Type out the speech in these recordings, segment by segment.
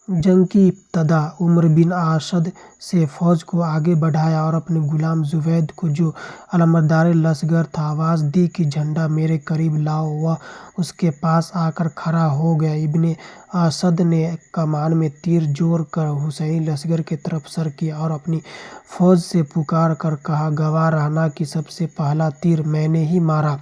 जंग की इब्तदा उमर बिन असद से फौज को आगे बढ़ाया और अपने गुलाम जुवैद को, जो अलमदार लश्कर था, आवाज़ दी कि झंडा मेरे करीब लाओ। वह उसके पास आकर खड़ा हो गया। इब्ने असद ने कमान में तीर जोड़ कर हुसैनी लश्कर की तरफ सर किया और अपनी फौज से पुकार कर कहा, गवाह रहना कि सबसे पहला तीर मैंने ही मारा।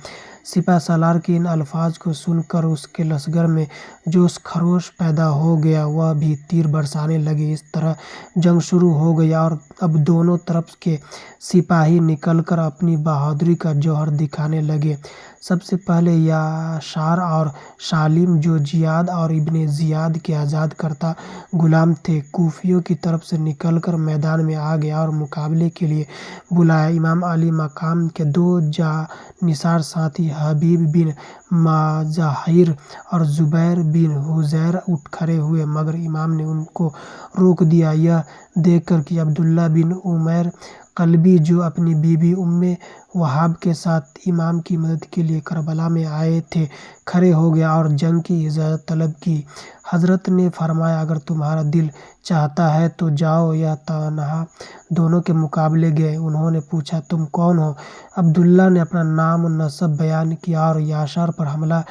सिपह सालार के इन अल्फाज को सुनकर उसके लश्कर में जोश खरोश पैदा हो गया। वह भी तीर बरसाने लगे। इस तरह जंग शुरू हो गई और अब दोनों तरफ के सिपाही निकलकर अपनी बहादुरी का जौहर दिखाने लगे। सबसे पहले याशार और सालिम, जो जियाद और इब्ने जियाद के आज़ाद करता गुलाम थे, कूफियों की तरफ से निकलकर मैदान में आ गया और मुकाबले के लिए बुलाया। इमाम अली मकाम के दो जानिसार साथी हबीब बिन मुज़ाहिर और ज़ुबैर बिन हुज़ैर उठ खड़े हुए, मगर इमाम ने उनको रोक दिया। यह देखकर कि अब्दुल्ला बिन उमैर कल्बी, जो अपनी बीबी उम्मे वहाब के साथ इमाम की मदद के लिए करबला में आए थे, खड़े हो गया और जंग की इजाज़त तलब की। हज़रत ने फरमाया, अगर तुम्हारा दिल चाहता है तो जाओ। यह तन्हा दोनों के मुकाबले गए। उन्होंने पूछा, तुम कौन हो? अब्दुल्ला ने अपना नाम नस्ब बयान किया और याशार पर हमला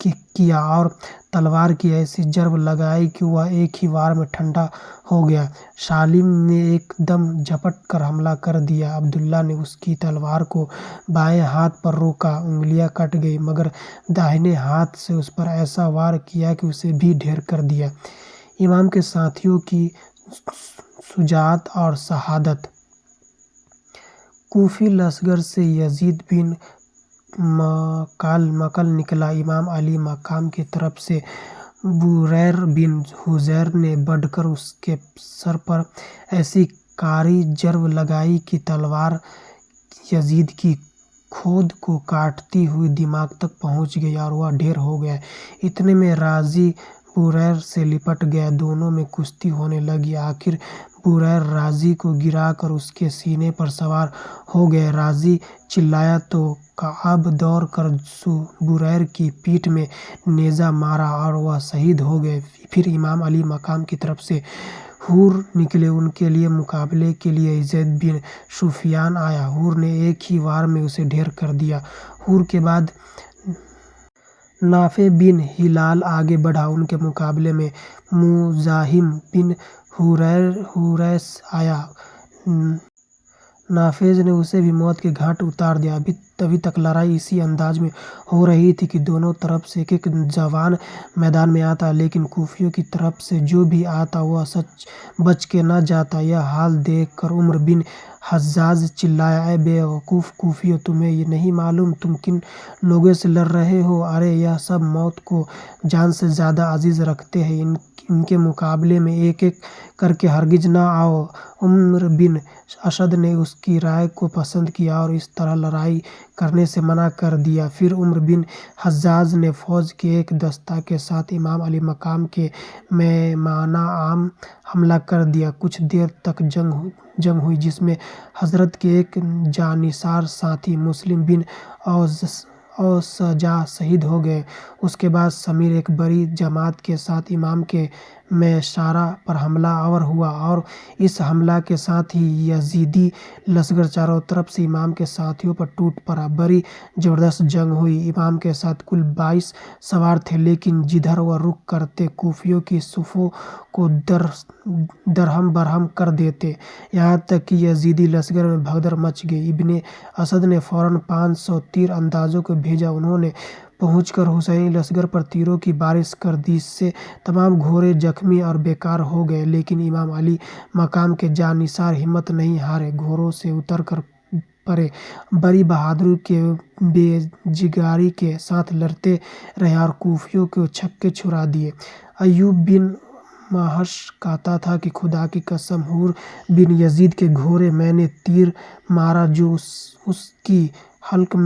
किया और तलवार की ऐसी जर्ब लगाई कि वह एक ही वार में ठंडा हो गया। सालिम ने एकदम झपट कर हमला कर दिया। अब्दुल्ला ने उसकी तलवार को बाएं हाथ पर रोका, उंगलियां कट गई, मगर दाहिने हाथ से उस पर ऐसा वार किया कि उसे भी ढेर कर दिया। इमाम के साथियों की शुजाअत और शहादत। कूफी लश्कर से यजीद बिन मकल निकला। इमाम अली मकाम की तरफ से बुरैर बिन हुज़ैर ने बढ़कर उसके सर पर ऐसी कारी जर्ब लगाई कि तलवार यजीद की खोद को काटती हुई दिमाग तक पहुंच गई और वह ढेर हो गया। इतने में राजी बुरैर से लिपट गया। दोनों में कुश्ती होने लगी। आखिर बुरैर राजी को गिराकर उसके सीने पर सवार हो गए। राजी चिल्लाया तो कआब दौड़ कर बुरैर की पीठ में नेज़ा मारा और वह शहीद हो गए। फिर इमाम अली मकाम की तरफ से हुर निकले। उनके लिए मुकाबले के लिए ज़ैद बिन सुफियान आया। हुर ने एक ही वार में उसे ढेर कर दिया। हुर के बाद नाफे बिन हिलाल आगे बढ़ा। उनके मुकाबले में मुज़ाहिम बिन हुरैस आया। नाफेज ने उसे भी मौत के घाट उतार दिया। तभी तक लड़ाई इसी अंदाज में हो रही थी कि दोनों तरफ से एक एक जवान मैदान में आता, लेकिन कूफियों की तरफ से जो भी आता वह सच बच के न जाता। यह हाल देख कर उमर बिन हज्जाज चिल्लाया, ए बेवकूफ़ कूफियों, तुम्हें ये नहीं मालूम तुम किन लोगों से लड़ रहे हो? अरे यह सब मौत को जान से ज़्यादा अजीज़ रखते हैं। इनके मुकाबले में एक एक करके हरगिज न आओ। उमर बिन असद ने उसकी राय को पसंद किया और इस तरह लड़ाई करने से मना कर दिया। फिर उमर बिन हज्जाज ने फ़ौज के एक दस्ता के साथ इमाम अली मकाम के मैमाना आम हमला कर दिया। कुछ देर तक जंग हुई, जिसमें हज़रत के एक जानिसार साथी मुस्लिम बिन औसजा शहीद हो गए। उसके बाद समीर एक बड़ी जमात के साथ इमाम के मैसारा पर हमला आवर हुआ और इस हमला के साथ ही यजीदी लश्कर चारों तरफ से इमाम के साथियों पर टूट पड़ा। बड़ी ज़बरदस्त जंग हुई। इमाम के साथ कुल 22 सवार थे, लेकिन जिधर वह रुख करते कूफियों की सफ़ों को दरहम बरहम कर देते। यहाँ तक कि यजीदी लश्कर में भगदड़ मच गई। इब्ने असद ने फ़ौरन 500 तीर अंदाज़ों को भेजा। उन्होंने पहुंचकर हुसैनी लश्कर पर तीरों की बारिश कर दी। इससे तमाम घोड़े जख्मी और बेकार हो गए, लेकिन इमाम अली मकाम के जानिसार हिम्मत नहीं हारे। घोड़ों से उतर कर पड़े, बड़ी बहादुरी के बेजिगारी के साथ लड़ते रहे और कूफियों को छक्के छुड़ा दिए। अय्यूब बिन महश कहता था कि खुदा की कसम, हुर बिन यजीद के घोड़े मैंने तीर मारा जो उसकी हल्क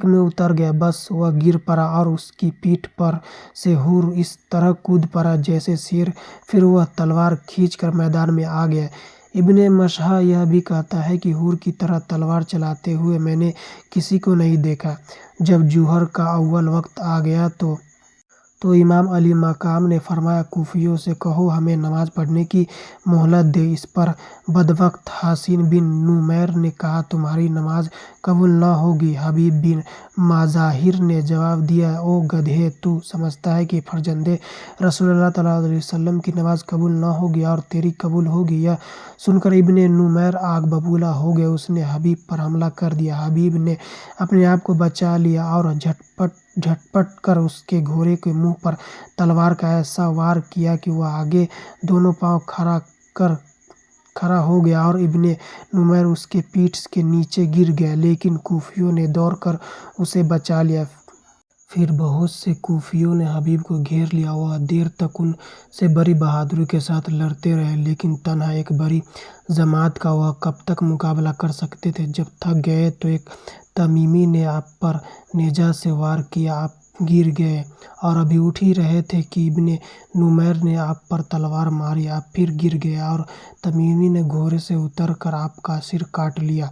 में उतर गया। बस वह गिर पड़ा और उसकी पीठ पर से हुर इस तरह कूद पड़ा जैसे शेर। फिर वह तलवार खींचकर मैदान में आ गया। इब्ने मशहा यह भी कहता है कि हुर की तरह तलवार चलाते हुए मैंने किसी को नहीं देखा। जब जुहर का अव्वल वक्त आ गया तो تو امام علی مقام نے فرمایا کوفیوں سے کہو ہمیں نماز پڑھنے کی مہلت دے۔ اس پر بدبخت حسین بن نمیر نے کہا تمہاری نماز قبول نہ ہوگی۔ حبیب بن مظاہر نے جواب دیا او گدھے تو سمجھتا ہے کہ فرزند رسول اللہ صلی اللہ علیہ وسلم کی نماز قبول نہ ہوگی اور تیری قبول ہوگی؟ یہ سن کر ابن نمیر آگ ببولا ہو گئے، اس نے حبیب پر حملہ کر دیا۔ حبیب نے اپنے آپ کو بچا لیا اور جھٹپٹ کر اس کے گھوڑے کے منہ پر تلوار کا ایسا وار کیا کہ وہ آگے دونوں پاؤں کھڑا ہو گیا اور ابن نمیر اس کے پیٹھ کے نیچے گر گئے، لیکن کوفیوں نے دوڑ کر اسے بچا لیا۔ پھر بہت سے کوفیوں نے حبیب کو گھیر لیا۔ وہ دیر تک ان سے بڑی بہادری کے ساتھ لڑتے رہے، لیکن تنہا ایک بڑی جماعت کا وہ کب تک مقابلہ کر سکتے تھے؟ جب تھک گئے تو ایک تمیمی نے آپ پر نیزہ سے وار کیا، آپ گر گئے اور ابھی اٹھ ہی رہے تھے کہ ابن نمیر نے آپ پر تلوار ماری، آپ پھر گر گئے اور تمیمی نے گھوڑے سے اتر کر آپ کا سر کاٹ لیا۔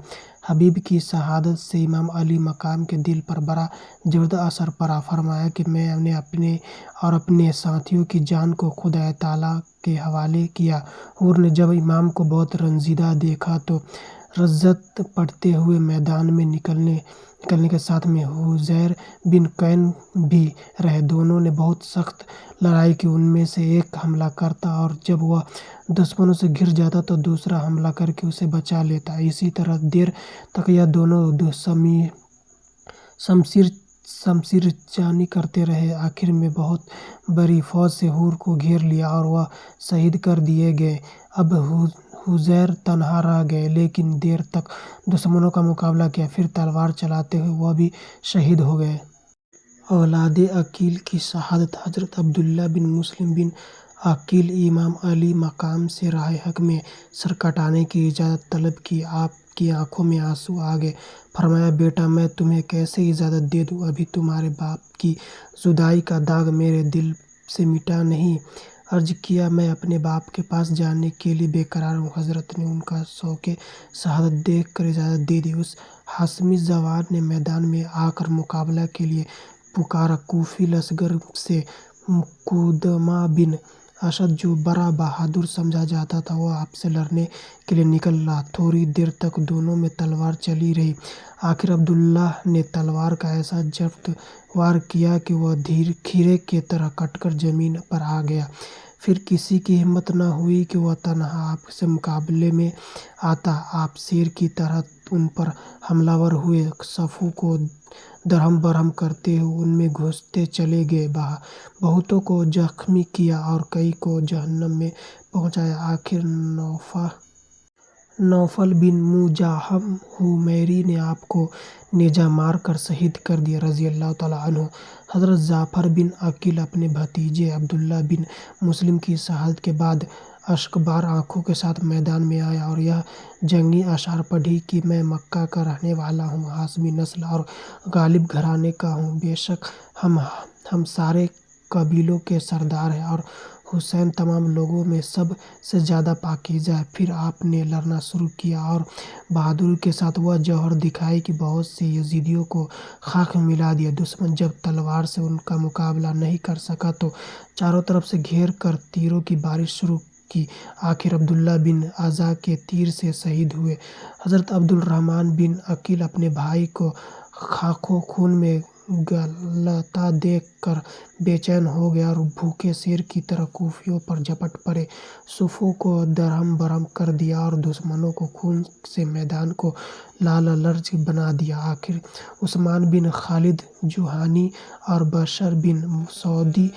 حبیب کی شہادت سے امام علی مقام کے دل پر بڑا زبردست اثر پڑا۔ فرمایا کہ میں نے اپنے اور اپنے ساتھیوں کی جان کو خدا تعالیٰ کے حوالے کیا۔ حور نے جب امام کو بہت رنجیدہ دیکھا تو رجت پڑھتے ہوئے میدان میں نکلنے کے ساتھ میں حذیر بن قین بھی رہے۔ دونوں نے بہت سخت لڑائی کی، ان میں سے ایک حملہ کرتا اور جب وہ دشمنوں سے گھر جاتا تو دوسرا حملہ کر کے اسے بچا لیتا۔ اسی طرح دیر تک یہ دونوں شمشیر زنی کرتے رہے۔ آخر میں بہت بڑی فوج سے حور کو گھیر لیا اور وہ شہید کر دیے گئے۔ اب حذیر تنہا رہ گئے، لیکن دیر تک دشمنوں کا مقابلہ کیا، پھر تلوار چلاتے ہوئے وہ بھی شہید ہو گئے۔ اولاد عقیل کی شہادت۔ حضرت عبداللہ بن مسلم بن عقیل امام علی مقام سے راہ حق میں سر کٹانے کی اجازت طلب کی۔ آپ کی آنکھوں میں آنسو آ گئے۔ فرمایا بیٹا میں تمہیں کیسے اجازت دے دوں؟ ابھی تمہارے باپ کی جدائی کا داغ میرے دل سے مٹا نہیں۔ عرض کیا میں اپنے باپ کے پاس جانے کے لیے بے قرار ہوں۔ حضرت نے ان کا شوق شہادت دیکھ کر اجازت دے دی۔ اس ہاشمی جوان نے میدان میں آ کر مقابلہ کے لیے پکارا۔ کوفی لشکر سے مقدمہ بن اسد جو بڑا بہادر سمجھا جاتا تھا وہ آپ سے لڑنے کے لیے نکلا۔ تھوڑی دیر تک دونوں میں تلوار چلی رہی۔ آخر عبداللہ نے تلوار کا ایسا جفت وار کیا کہ وہ کھیرے کی طرح کٹ کر زمین پر آ گیا۔ پھر کسی کی ہمت نہ ہوئی کہ وہ تنہا آپ سے مقابلے میں آتا۔ آپ شیر کی طرح ان پر حملہ ور ہوئے، صفوں کو درہم برہم کرتے ہوئے ان میں گھستے چلے گئے، بہتوں کو زخمی کیا اور کئی کو جہنم میں پہنچایا۔ آخر نوفل بن مجاہم حمیری نے آپ کو نیزہ مار کر شہید کر دیا رضی اللہ تعالیٰ عنہ۔ حضرت جعفر بن عقیل اپنے بھتیجے عبداللہ بن مسلم کی شہادت کے بعد اشکبار آنکھوں کے ساتھ میدان میں آیا اور یہ جنگی اشعار پڑھی کہ میں مکہ کا رہنے والا ہوں، ہاشمی نسل اور غالب گھرانے کا ہوں، بے شک ہم سارے قبیلوں کے سردار ہیں اور حسین تمام لوگوں میں سب سے زیادہ پاکیزہ ہے۔ پھر آپ نے لڑنا شروع کیا اور بہادری کے ساتھ وہ جوہر دکھائی کہ بہت سے یزیدیوں کو خاک میں ملا دیا۔ دشمن جب تلوار سے ان کا مقابلہ نہیں کر سکا تو چاروں طرف سے گھیر کر تیروں کی بارش شروع کی۔ آخر عبداللہ بن ازا کے تیر سے شہید ہوئے۔ حضرت عبد الرحمن بن عقیل اپنے بھائی کو خاک و خون میں گلتا دیکھ کر بے چین ہو گئے اور بھوکے شیر کی طرح کوفیوں پر جھپٹ پڑے، صفوں کو درہم برہم کر دیا اور دشمنوں کو خون سے میدان کو لالہ لرز بنا دیا۔ آخر عثمان بن خالد جوہنی اور بشر بن سعودی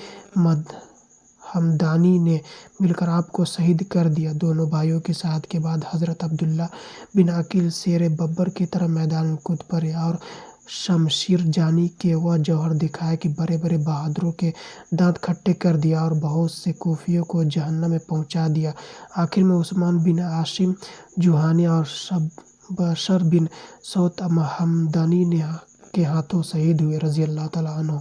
ہمدانی نے مل کر آپ کو شہید کر دیا۔ دونوں بھائیوں کی شہادت کے بعد حضرت عبداللہ بن عقیل شیر ببر کی طرح میدان میں کود پڑے اور شمشیر زنی کے وہ جوہر دکھائے کہ بڑے بڑے بہادروں کے دانت کھٹے کر دیا اور بہت سے کوفیوں کو جہنم میں پہنچا دیا۔ آخر میں عثمان بن عاصم جوہنی اور بشر بن سعود ہمدانی کے ہاتھوں شہید ہوئے رضی اللہ تعالیٰ عنہ۔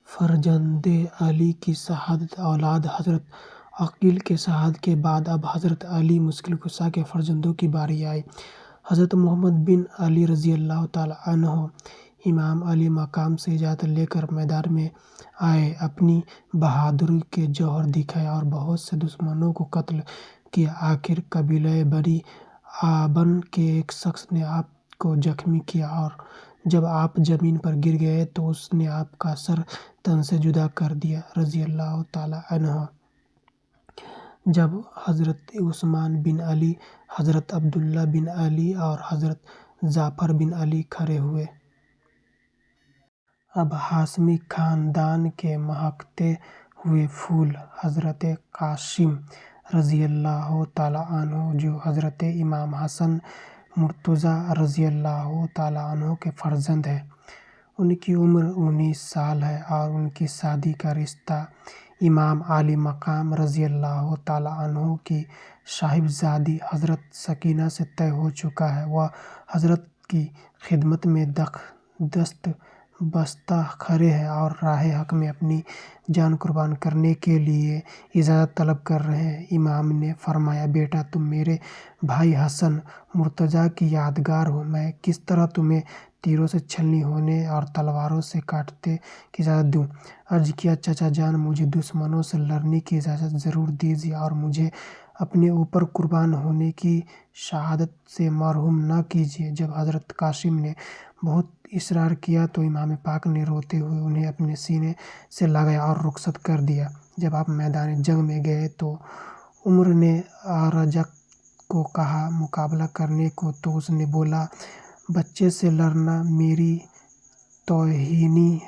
فرزند علی کی شہادت۔ اولاد حضرت عقیل کے شہادت کے بعد اب حضرت علی مشکل کشا کے فرزندوں کی باری آئی۔ حضرت محمد بن علی رضی اللہ تعالیٰ عنہ इमाम अली मकाम से इजाज़त लेकर मैदान में आए, अपनी बहादुरी के जौहर दिखाए और बहुत से दुश्मनों को कत्ल किया। आखिर कबीले बनी आबन के एक शख्स ने आपको जख्मी किया और जब आप जमीन पर गिर गए तो उसने आपका सर तन से जुदा कर दिया। रज़ी अल्लाह ताला अन्हु। जब हज़रत उस्मान बिन अली, हज़रत अब्दुल्ला बिन अली और हज़रत जाफ़र बिन अली खड़े हुए। अब हाशमी खानदान के महकते हुए फूल हज़रत कासिम रज़ी अल्लाह ताला अन्हु, जो हज़रत इमाम हसन मुर्तज़ा रज़ी अल्लाह ताला अन्हु के फ़र्जंद हैं। उनकी उम्र 19 साल है और उनकी शादी का रिश्ता इमाम अली मकाम रज़ी अल्लाह ताला अन्हु की साहिबजादी हज़रत सकीना से तय हो चुका है। वह हज़रत की खिदमत में दस्त बस्ता खड़े हैं और राह हक में अपनी जान कुर्बान करने के लिए इजाज़त तलब कर रहे हैं। इमाम ने फरमाया, बेटा तुम मेरे भाई हसन मुर्तज़ा की यादगार हो, मैं किस तरह तुम्हें तीरों से छलनी होने और तलवारों से काटते की इजाज़त दूँ। अर्ज़ किया, चाचा जान मुझे दुश्मनों से लड़ने की इजाज़त ज़रूर दीजिए और मुझे अपने ऊपर कुर्बान होने की शहादत से महरूम न कीजिए। जब हज़रत कासिम ने बहुत इसरार किया तो इमाम पाक ने रोते हुए उन्हें अपने सीने से लगाया और रुखसत कर दिया। जब आप मैदान जंग में गए तो उमर ने आरजक को कहा मुकाबला करने को, तो उसने बोला, बच्चे से लड़ना मेरी तौहीनी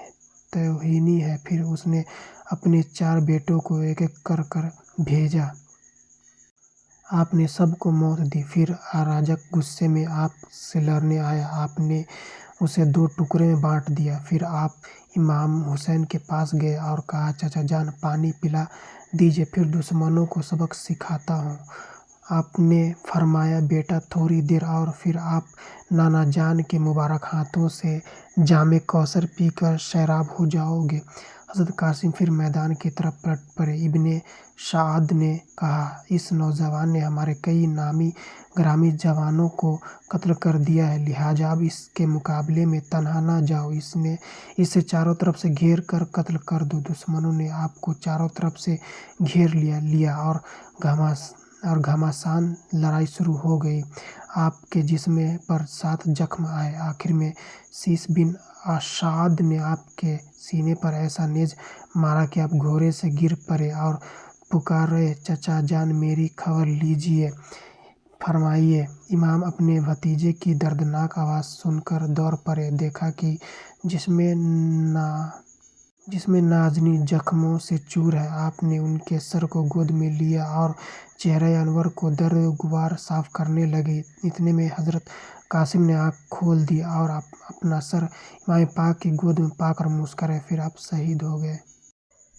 है। फिर उसने अपने 4 बेटों को एक एक कर भेजा। आपने सबको मौत दी। फिर आरजक गुस्से में आप से लड़ने आया। आपने उसे 2 टुकड़े में बांट दिया। फिर आप इमाम हुसैन के पास गए और कहा, चाचा जान पानी पिला दीजिए, फिर दुश्मनों को सबक सिखाता हूँ। आपने फरमाया, बेटा थोड़ी देर और। फिर आप नाना जान के मुबारक हाथों से जामे कौसर पीकर सैराब हो जाओगे। हज़रत कासिम फिर मैदान की तरफ पलट पड़े। इब्ने साद ने कहा, इस नौजवान ने हमारे कई नामी ग्रामी जवानों को कत्ल कर दिया है, लिहाजा अब इसके मुकाबले में तन्हा न जाओ, इसे चारों तरफ से घेर कर कत्ल कर दो। दुश्मनों ने आपको चारों तरफ से घेर लिया और घमासान लड़ाई शुरू हो गई। आपके जिस्म पर 7 जख्म आए। आखिर में शीश बिन असाद ने आपके सीने पर ऐसा नेज़ मारा कि आप घोड़े से गिर पड़े और पुकार रहे, चचा जान मेरी खबर लीजिए, फरमाइए। इमाम अपने भतीजे की दर्दनाक आवाज़ सुनकर दौड़ पड़े। देखा कि जिसमें नाज़नी जख्मों से चूर है। आपने उनके सर को गोद में लिया और चेहरे अनवर को दर्द गुबार साफ करने लगे। इतने में हज़रत कासिम ने आँख खोल दी और अपना सर इमाम पाक की गोद में पाकर मुस्कुराए। फिर आप शहीद हो गए।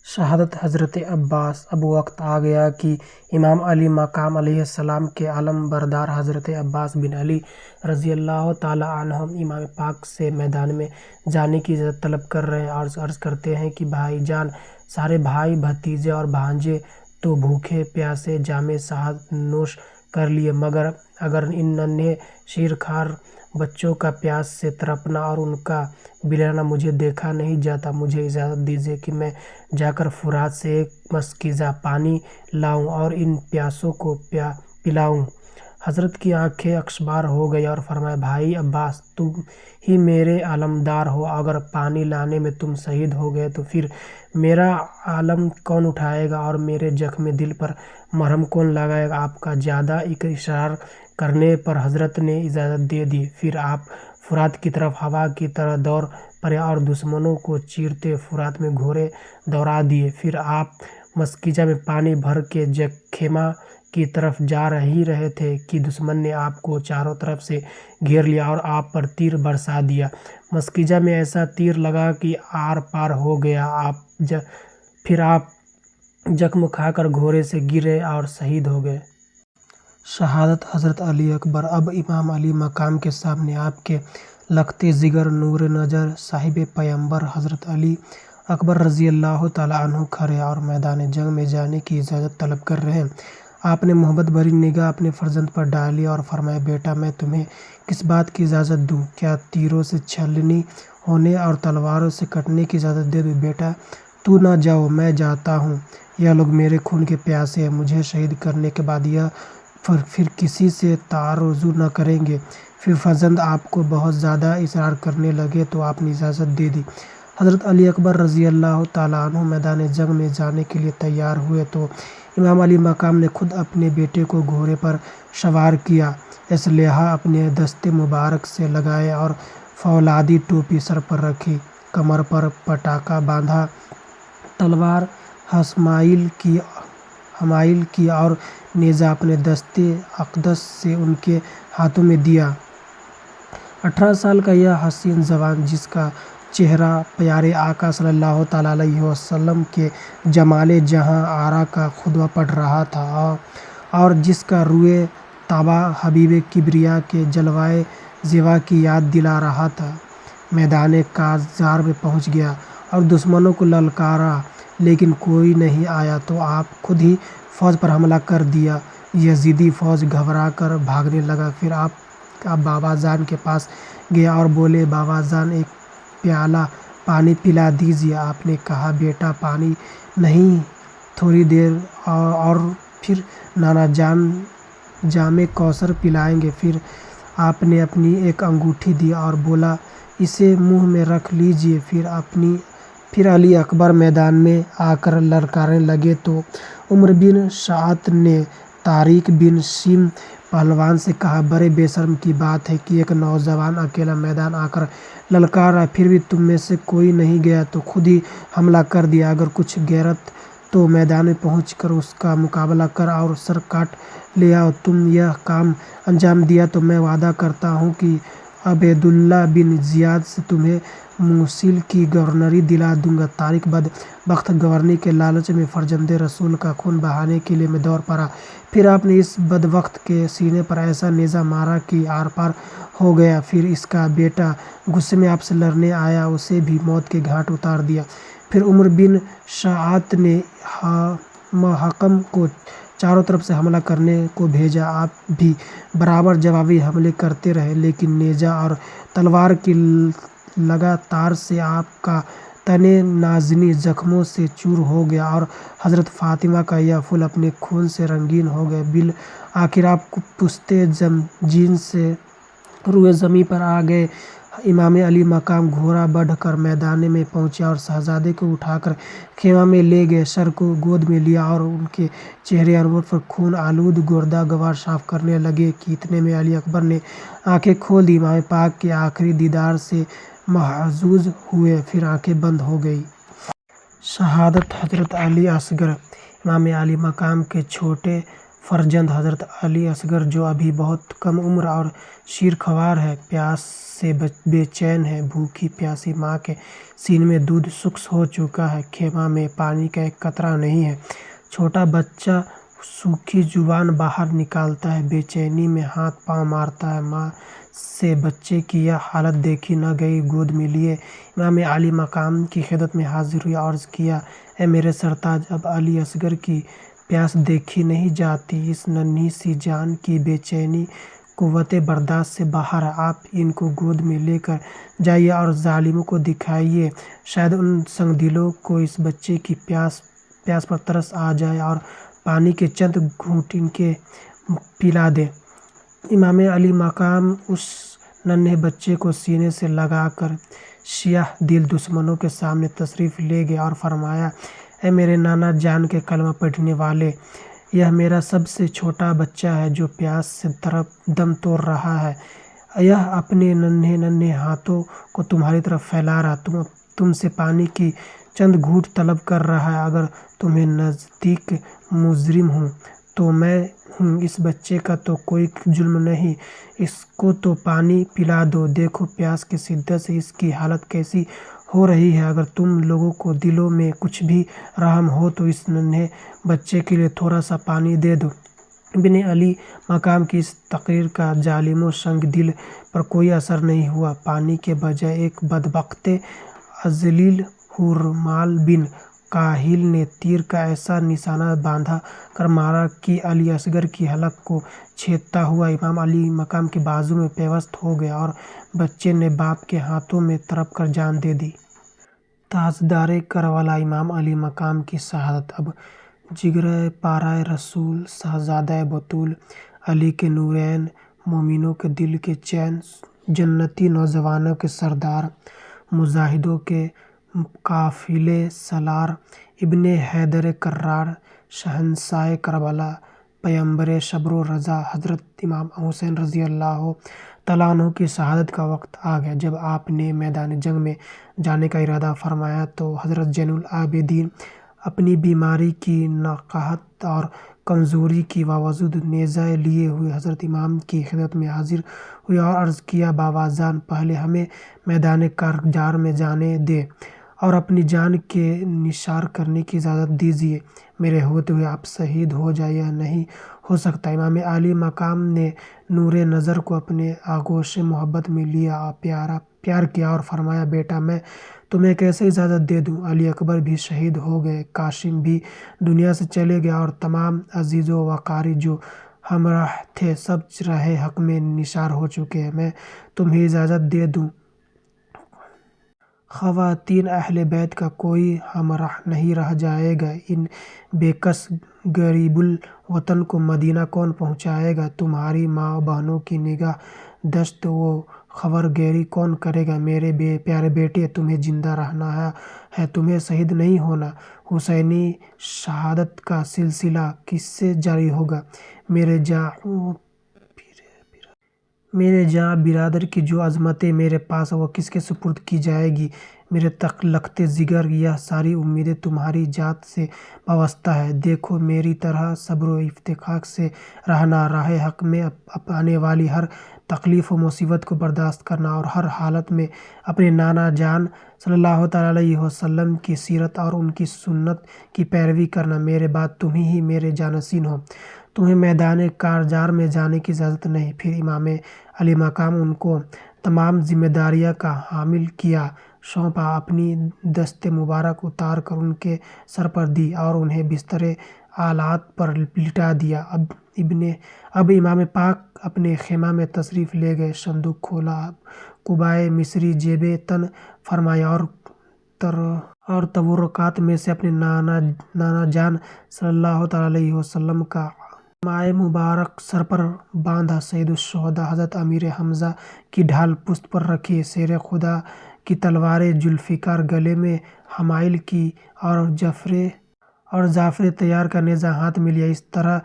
शहादत हज़रत अब्बास। अब वक्त आ गया कि इमाम अली मकाम अलैहिस्सलाम के आलम बरदार हज़रत अब्बास बिन अली रज़ी अल्लाह ताला अन्हुम इमाम पाक से मैदान में जाने की इजाज़त तलब कर रहे हैं और अर्ज़ करते हैं कि भाई जान, सारे भाई भतीजे और भांजे तो भूखे प्यासे जामे शहादत नोश कर लिए, मगर अगर इन नन्हे शीरखार बच्चों का प्यास से तड़पना और उनका बिलखना मुझे देखा नहीं जाता। मुझे इजाज़त दीजिए कि मैं जाकर फुरात से एक मस्कीज़ा पानी लाऊं और इन प्यासों को पिलाऊं। हज़रत की आंखें अक्सबार हो गई और फरमाया, भाई अब्बास, तुम ही मेरे आलमदार हो। अगर पानी लाने में तुम शहीद हो गए तो फिर मेरा आलम कौन उठाएगा और मेरे जख्म दिल पर मरहम कौन लगाएगा। आपका ज़्यादा इशरार करने पर हज़रत ने इजाज़त दे दी। फिर आप फुरात की तरफ हवा की तरह दौड़ पड़े और दुश्मनों को चीरते फुरात में घोड़े दौड़ा दिए। फिर आप मस्कीजा में पानी भर के जखेमा की तरफ जा रहे थे कि दुश्मन ने आपको चारों तरफ से घेर लिया और आप पर तीर बरसा दिया। मस्कीजा में ऐसा तीर लगा कि आर पार हो गया। फिर आप जख्म खाकर घोड़े से गिरे और शहीद हो गए। शहादत हज़रत अली अकबर। अब इमाम अली मकाम के सामने आपके लखते जिगर नूर नज़र साहिब पैगंबर हज़रत अली अकबर रज़ी अल्लाह ताला अन्हु खड़े और मैदान जंग में जाने की इजाज़त तलब कर रहे हैं। آپ نے محبت بھری نگاہ اپنے فرزند پر ڈالی اور فرمایا بیٹا میں تمہیں کس بات کی اجازت دوں؟ کیا تیروں سے چھلنی ہونے اور تلواروں سے کٹنے کی اجازت دے دوں؟ بیٹا تو نہ جاؤ، میں جاتا ہوں، یہ لوگ میرے خون کے پیاسے ہیں، مجھے شہید کرنے کے بعد یہ پھر کسی سے تعرض نہ کریں گے۔ پھر فرزند آپ کو بہت زیادہ اصرار کرنے لگے تو آپ نے اجازت دے دی۔ حضرت علی اکبر رضی اللہ تعالیٰ عنہ میدان جنگ میں جانے کے لیے تیار ہوئے تو امام علی مقام نے خود اپنے بیٹے کو گھوڑے پر سوار کیا، اسلحہ اپنے دستے مبارک سے لگایا اور فولادی ٹوپی سر پر رکھی، کمر پر پٹاکا باندھا، تلوار حمائل کی اور نیزہ اپنے دستے اقدس سے ان کے ہاتھوں میں دیا۔ 18 سال کا یہ حسین جوان جس کا چہرہ پیارے آقا صلی اللہ تعالیٰ علیہ وسلم کے جمال جہاں آرا کا خطبہ پڑھ رہا تھا اور جس کا روئے طیبہ حبیب کبریا کے جلوۂ زیبا کی یاد دلا رہا تھا، میدان کارزار میں پہنچ گیا اور دشمنوں کو للکارا لیکن کوئی نہیں آیا تو آپ خود ہی فوج پر حملہ کر دیا۔ یزیدی فوج گھبرا کر بھاگنے لگا۔ پھر آپ بابا جان کے پاس گئے اور بولے بابا جان ایک پیالہ پانی پلا دیجیے۔ آپ نے کہا بیٹا پانی نہیں، تھوڑی دیر اور پھر نانا جان جام کوثر پلائیں گے۔ پھر آپ نے اپنی ایک انگوٹھی دی اور بولا اسے منہ میں رکھ لیجیے۔ پھر علی اکبر میدان میں آ کر للکارنے لگے تو عمر بن سعد نے طارق بن شیم پہلوان سے کہا بڑے بے شرم کی بات ہے کہ ایک نوجوان اکیلا میدان آ کر للکار رہا، پھر بھی تم میں سے کوئی نہیں گیا تو خود ہی حملہ کر دیا۔ اگر کچھ غیرت تو میدان میں پہنچ کر اس کا مقابلہ کر اور سر کاٹ لے آؤ۔ تم یہ کام انجام دیا تو میں وعدہ کرتا ہوں کہ عبیداللہ بن زیاد سے تمہیں موصل کی گورنری دلا دوں گا۔ طارق بدبخت گورنری کے لالچ میں فرزند رسول کا خون بہانے کے لیے میں دوڑ پڑا۔ پھر آپ نے اس بدبخت کے سینے پر ایسا نیزہ مارا کہ آر پار ہو گیا۔ پھر اس کا بیٹا غصے میں آپ سے لڑنے آیا، اسے بھی موت کے گھاٹ اتار دیا۔ پھر عمر بن سعد نے محکم کو چاروں طرف سے حملہ کرنے کو بھیجا۔ آپ بھی برابر جوابی حملے کرتے رہے لیکن نیزہ اور تلوار کی لگاتار سے آپ کا تن نازنی زخموں سے چور ہو گیا اور حضرت فاطمہ کا یہ پھول اپنے خون سے رنگین ہو گئے۔ بالآخر آپ پشتے جنگجو سے روئے زمین پر آ گئے۔ امام علی مقام گھوڑا بڑھ کر میدان میں پہنچے اور شہزادے کو اٹھا کر خیمہ میں لے گئے، سر کو گود میں لیا اور ان کے چہرے انور پر خون آلود گردہ غبار صاف کرنے لگے کہ اتنے میں علی اکبر نے آنکھیں کھول دیں۔ امام پاک کے آخری دیدار سے محظوظ ہوئے، پھر آنکھیں بند ہو گئیں۔ شہادت حضرت علی اصغر امام علی مقام کے چھوٹے فرزند حضرت علی اصغر جو ابھی بہت کم عمر اور شیرخوار ہے، پیاس سے بے چین ہے۔ بھوکی پیاسی ماں کے سینے میں دودھ سوکھ ہو چکا ہے، خیمہ میں پانی کا ایک قطرہ نہیں ہے۔ چھوٹا بچہ سوکھی زبان باہر نکالتا ہے، بے چینی میں ہاتھ پاؤں مارتا ہے۔ ماں سے بچے کی یہ حالت دیکھی نہ گئی، گود میں لیے امام علی مقام کی خدمت میں حاضر ہوئی اور عرض کیا اے میرے سرتاج، اب علی اصغر کی پیاس دیکھی نہیں جاتی، اس ننھی سی جان کی بے چینی قوت برداشت سے باہر ہے، آپ ان کو گود میں لے کر جائیے اور ظالموں کو دکھائیے، شاید ان سنگدلوں کو اس بچے کی پیاس پر ترس آ جائے اور پانی کے چند گھونٹ ان کے پلا دیں۔ امام علی مقام اس ننھے بچے کو سینے سے لگا کر سیاہ دل دشمنوں کے سامنے تشریف لے گئے اور فرمایا اے میرے نانا جان کے کلمہ پڑھنے والے، یہ میرا سب سے چھوٹا بچہ ہے جو پیاس سے دم توڑ رہا ہے، یہ اپنے ننھے ننھے ہاتھوں کو تمہاری طرف پھیلا رہا، تم سے پانی کی چند گھونٹ طلب کر رہا ہے، اگر تمہیں نزدیک مجرم ہوں تو میں ہوں، اس بچے کا تو کوئی جرم نہیں، اس کو تو پانی پلا دو، دیکھو پیاس کی شدت سے اس کی حالت کیسی ہو رہی ہے، اگر تم لوگوں کو دلوں میں کچھ بھی رحم ہو تو اس ننھے بچے کے لیے تھوڑا سا پانی دے دو۔ ابن علی مقام کی اس تقریر کا ظالموں سنگ دل پر کوئی اثر نہیں ہوا، پانی کے بجائے ایک بدبخت ذلیل حورمال بن काहिल ने तीर का ऐसा निशाना बांधा कर मारा कि अली असगर की हलक को छेदता हुआ इमाम अली मकाम के बाजू में पेवस्त हो गया और बच्चे ने बाप के हाथों में तड़प कर जान दे दी। ताजदारे करबला इमाम अली मकाम की शहादत। अब जिगरे पाराए रसूल शहजादा बतूल, अली के नूरैन, मोमिनों के दिल के चैन, जन्नती नौजवानों के सरदार, मुजाहिदों के काफिले सलार, इब्ने हैदर कर्रार, शहंशाह करबला, पैगंबर शब्र रज़ा हज़रत इमाम हुसैन रज़ी अल्लाह तआला अन्हु की शहादत का वक्त आ गया। जब आपने मैदान जंग में जाने का इरादा फरमाया तो हज़रत ज़ैनुल आबिदीन अपनी बीमारी की नकाहत और कमज़ोरी की बावजूद नेज़ा लिए हुए हज़रत इमाम की खिदमत में हाजिर हुए और अर्ज़ किया, बाबा जान, पहले हमें मैदान कारजार में जाने दे और अपनी जान के निसार करने की इजाज़त दीजिए। मेरे होते हुए आप शहीद हो जाए, यह नहीं हो सकता। इमाम अली मकाम ने नूरे नज़र को अपने आगोश मोहब्बत में लिया, प्यार किया और फरमाया, बेटा मैं तुम्हें कैसे इजाज़त दे दूँ। अली अकबर भी शहीद हो गए, कासिम भी दुनिया से चले गया और तमाम अजीज़ो वक़ारी जो हमराह थे सब राह हक़ में निसार हो चुके हैं। मैं तुम्हें इजाज़त दे दूँ, ख़वातीन अहले बैत का कोई हमराह नहीं रह जाएगा। इन बेकस गरीबुल वतन को मदीना कौन पहुँचाएगा। तुम्हारी माँ बहनों की निगाह दश्त व खबर गैरी कौन करेगा। मेरे प्यारे बेटे, तुम्हें जिंदा रहना है, तुम्हें शहीद नहीं होना। हुसैनी शहादत का सिलसिला किससे जारी होगा। मेरे जहाँ बिरादर की जो अज़मतें मेरे पास वो किसके सुपुर्द की जाएगी। मेरे लखते जिगर, यह सारी उम्मीदें तुम्हारी जात से वाबस्ता है। देखो, मेरी तरह सब्र व इत्तेक़ाक़ से रहना, राह हक़ में आने वाली हर तकलीफ़ व मुसीबत को बर्दाश्त करना और हर हालत में अपने नाना जान सल्लल्लाहु तआला अलैहि वसल्लम की सीरत और उनकी सुन्नत की पैरवी करना। मेरे बाद तुम ही मेरे जानशीन हो। तुम्हें मैदान कारजार में जाने की इजाज़त नहीं। फिर इमाम अली मकाम उनको तमाम जिम्मेदारियाँ का हामिल किया सौंपा। अपनी दस्ते मुबारक उतार कर उनके सर पर दी और उन्हें बिस्तरे आलात पर लिटा दिया। अब इमाम पाक अपने खेमा में तशरीफ़ ले गए। संदूक खोला, कुबाए मिस्री जेबे तन फरमाया और तबरुकात में से अपने नाना जान सल्लल्लाहु तआला अलैहि वसल्लम का माए मुबारक सर पर बांधा। सैयदुश्शुहदा हज़रत अमीर हमज़ा की ढाल पुश्त पर रखी। शेर खुदा की तलवार जुल्फ़िकार गले में हमाइल की और जाफ़र तैयार का नेज़ा हाथ में लिया। इस तरह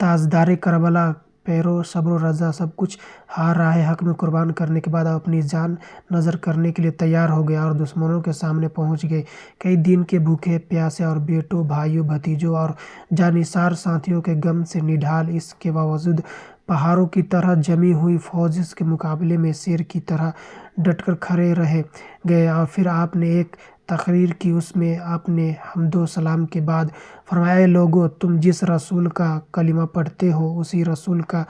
ताजदारे करबला पैरो सब्र रज़ा सब कुछ राह हक़ में कुर्बान करने के बाद अपनी जान नज़र करने के लिए तैयार हो गया और दुश्मनों के सामने पहुंच गए। कई दिन के भूखे प्यासे और बेटों, भाइयों, भतीजों और जानिसार साथियों के गम से निढाल, इसके बावजूद पहाड़ों की तरह जमी हुई फौज के मुकाबले में शेर की तरह डटकर खड़े रह गए। और फिर आपने एक तकरीर की, उसमें आपने हम्दो सलाम के बाद फरमाया, लोगो, तुम जिस रसूल का कलिमा पढ़ते हो उसी रसूल का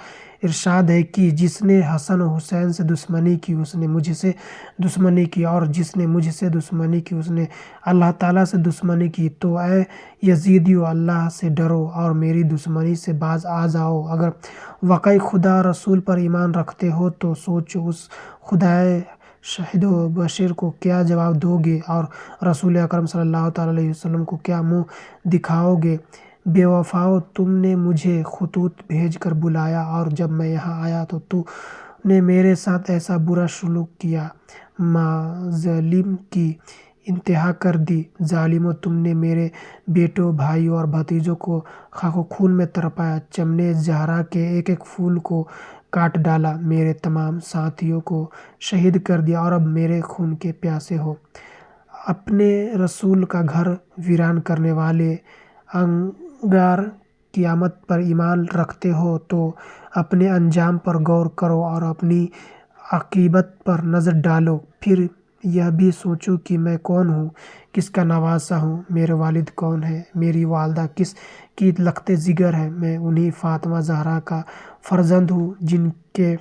इरशाद है कि जिसने हसन हुसैन से दुश्मनी की उसने मुझसे दुश्मनी की और जिसने मुझसे दुश्मनी की उसने अल्लाह ताला से दुश्मनी की। तो ऐ यजीदियो, अल्लाह से डरो और मेरी दुश्मनी से बाज आ जाओ। अगर वाकई खुदा रसूल पर ईमान रखते हो तो सोचो उस खुदाए शहीद बशीर को क्या जवाब दोगे और रसूल अकरम सल्लल्लाहु तआला अलैहि वसल्लम को क्या मुँह दिखाओगे। बेवफाओ, तुमने मुझे खतूत भेज कर बुलाया और जब मैं यहाँ आया तो तूने मेरे साथ ऐसा बुरा सलूक किया, माज़लिम की इंतहा कर दी। जालिमो, तुमने मेरे बेटों, भाइयों और भतीजों को खाको खून में तड़पाया, चमने ज़हरा के एक एक फूल को काट डाला, मेरे तमाम साथियों को शहीद कर दिया और अब मेरे खून के प्यासे हो। अपने रसूल का घर वीरान करने वाले अंगार, क़यामत पर ईमान रखते हो तो अपने अंजाम पर गौर करो और अपनी आक़िबत पर नज़र डालो। फिर यह भी सोचो कि मैं कौन हूँ, किसका नवासा हूँ, मेरे वालिद कौन है, मेरी वालदा किस की लखते जिगर है। मैं उन्हीं फ़ातिमा ज़हरा का फ़र्जंद हूँ जिनके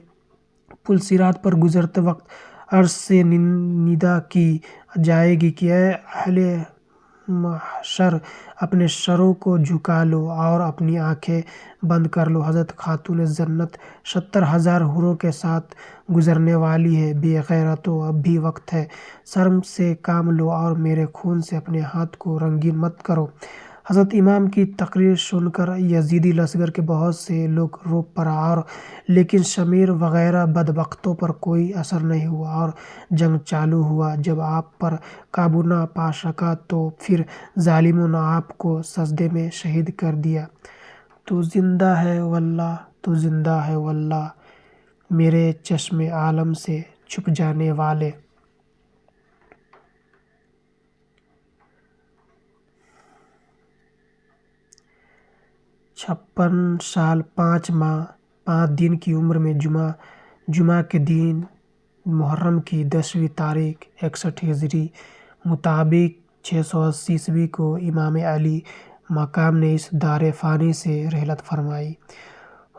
पुलसिरात पर गुज़रते वक्त अर्श से निदा की जाएगी कि ऐ अहले محشر اپنے سروں کو جھکا لو اور اپنی آنکھیں بند کر لو۔ حضرت خاتون جنت 70,000 حوروں کے ساتھ گزرنے والی ہے۔ بے غیرتوں، اب بھی وقت ہے، شرم سے کام لو اور میرے خون سے اپنے ہاتھ کو رنگین مت کرو۔ حضرت امام کی تقریر سن کر یزیدی لشکر کے بہت سے لوگ رو پڑا اور لیکن شمیر وغیرہ بدبختوں پر کوئی اثر نہیں ہوا اور جنگ چالو ہوا۔ جب آپ پر قابو نہ پا سکا تو پھر ظالموں نے آپ کو سجدے میں شہید کر دیا۔ تو زندہ ہے واللہ، تو زندہ ہے واللہ، میرے چشم عالم سے چھپ جانے والے۔ 56 سال 5 ماہ 5 دن کی عمر میں جمعہ کے دن محرم کی 10ویں تاریخ 61 ہجری مطابق 680 عیسوی کو امام علی مقام نے اس دار فانی سے رحلت فرمائی۔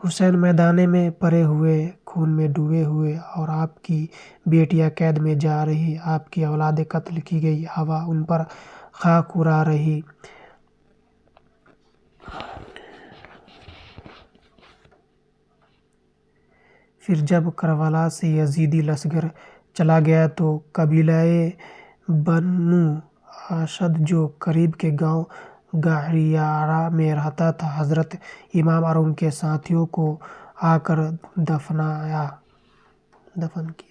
حسین میدان میں پڑے ہوئے، خون میں ڈوبے ہوئے اور آپ کی بیٹیاں قید میں جا رہی، آپ کی اولادیں قتل کی گئی، ہوا ان پر خاک اڑا رہی۔ پھر جب کربلا سے یزیدی لشکر چلا گیا تو قبیلہ بنو اسد جو قریب کے گاؤں گاہریارہ میں رہتا تھا، حضرت امام اور ان کے ساتھیوں کو آ کر دفن کیا۔